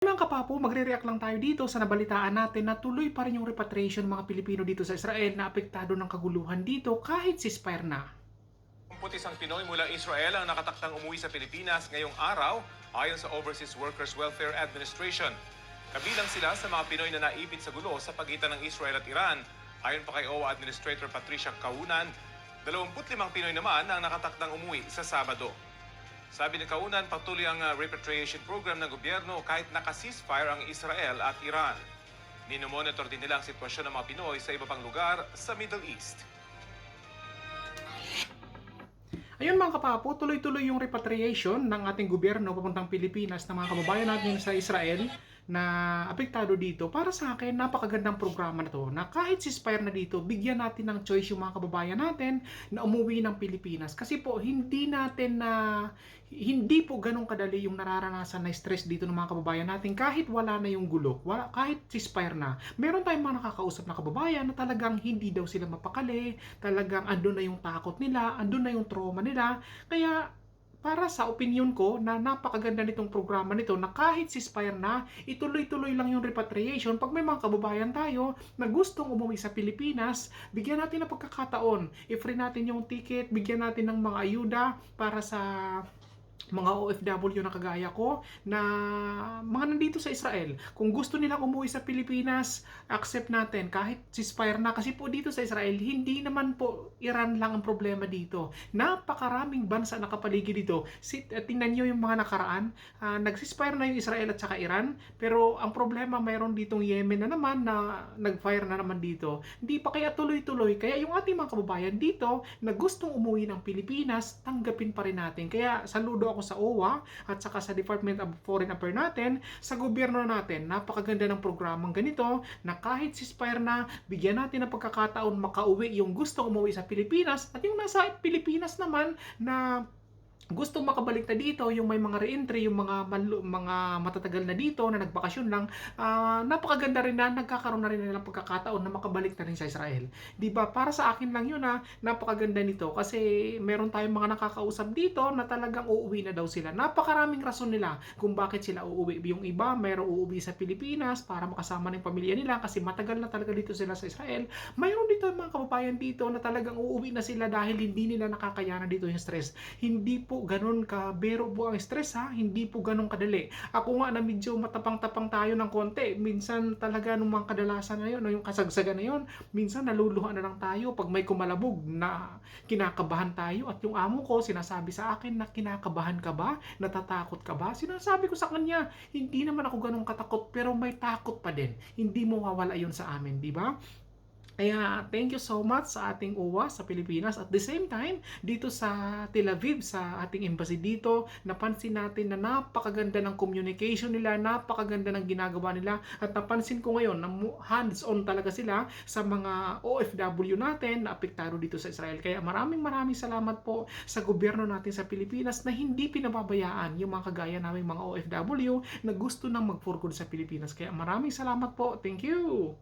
Mga kapapo, magre-react lang tayo dito sa nabalitaan natin na tuloy pa rin yung repatriation ng mga Pilipino dito sa Israel na apektado ng kaguluhan dito kahit ceasefire na. 21 Pinoy mula Israel ang nakatakdang umuwi sa Pilipinas ngayong araw ayon sa Overseas Workers Welfare Administration. Kabilang sila sa mga Pinoy na naipit sa gulo sa pagitan ng Israel at Iran. Ayon pa kay OWA Administrator Patricia Kaunan, 25 Pinoy naman ang nakatakdang umuwi sa Sabado. Sabi ni Kaunan, patuloy ang repatriation program ng gobyerno kahit naka-ceasefire ang Israel at Iran. Ninomonitor din nila ang sitwasyon ng mga Pinoy sa iba pang lugar sa Middle East. Ayun mga kapapo, tuloy-tuloy yung repatriation ng ating gobyerno papuntang Pilipinas ng mga kababayan natin sa Israel na apektado dito. Para sa akin, napakagandang programa na to na kahit ceasefire na dito, bigyan natin ng choice yung mga kababayan natin na umuwi ng Pilipinas. Kasi po, hindi po ganun kadali yung nararanasan na stress dito ng mga kababayan natin kahit wala na yung gulo, kahit ceasefire na. Meron tayong mga nakakausap na kababayan na talagang hindi daw sila mapakali, talagang andun na yung takot nila, andun na yung trauma nila. Kaya para sa opinion ko na napakaganda nitong programa nito na kahit ceasefire na, ituloy-tuloy lang yung repatriation. Pag may mga kababayan tayo na gustong umuwi sa Pilipinas, bigyan natin ng pagkakataon. I-free natin yung ticket, bigyan natin ng mga ayuda para sa mga OFW na kagaya ko na mga nandito sa Israel. Kung gusto nilang umuwi sa Pilipinas, accept natin kahit ceasefire na. Kasi po dito sa Israel, hindi naman po Iran lang ang problema dito. Napakaraming bansa nakapaligid dito. Tingnan nyo yung mga nakaraan. Nag-ceasefire na yung Israel at saka Iran. Pero ang problema, mayroon ditong Yemen na naman na nag-fire na naman dito. Hindi pa kaya tuloy-tuloy. Kaya yung ating mga kababayan dito na gustong umuwi ng Pilipinas, tanggapin pa rin natin. Kaya saludo ako sa OWA at saka sa Department of Foreign Affairs natin, sa gobyerno natin. Napakaganda ng programang ganito na kahit ceasefire na, bigyan natin ng pagkakataon makauwi yung gusto umuwi sa Pilipinas at yung nasa Pilipinas naman na gusto makabalik na dito, yung may mga re-entry, yung mga matatagal na dito na nagbakasyon lang, napakaganda rin na nagkakaroon na rin ng pagkakataon na makabalik na rin sa Israel. 'Di ba? Para sa akin lang 'yun napakaganda nito kasi meron tayong mga nakakausap dito na talagang uuwi na daw sila. Napakaraming rason nila kung bakit sila uuwi. Yung iba, mayroong uuwi sa Pilipinas para makasama ng pamilya nila kasi matagal na talaga dito sila sa Israel. Mayroon dito mga kababayan dito na talagang uuwi na sila dahil hindi nila nakakayanan dito yung stress. Hindi po ganun ka bero po ang stress hindi po ganun kadali. Ako nga na medyo matapang-tapang tayo ng konti, minsan talaga nung mga kadalasan na yun, yung kasagsagan na yun, minsan naluluhan na lang tayo pag may kumalabog na kinakabahan tayo at yung amo ko sinasabi sa akin na kinakabahan ka ba? Natatakot ka ba? Sinasabi ko sa kanya, hindi naman ako ganun katakot pero may takot pa din. Hindi mo mawala yun sa amin, di ba? Kaya thank you so much sa ating OWA sa Pilipinas. At the same time, dito sa Tel Aviv, sa ating embassy dito, napansin natin na napakaganda ng communication nila, napakaganda ng ginagawa nila. At napansin ko ngayon na hands-on talaga sila sa mga OFW natin na apektado dito sa Israel. Kaya maraming salamat po sa gobyerno natin sa Pilipinas na hindi pinababayaan yung mga kagaya naming mga OFW na gusto nang mag-for good sa Pilipinas. Kaya maraming salamat po. Thank you!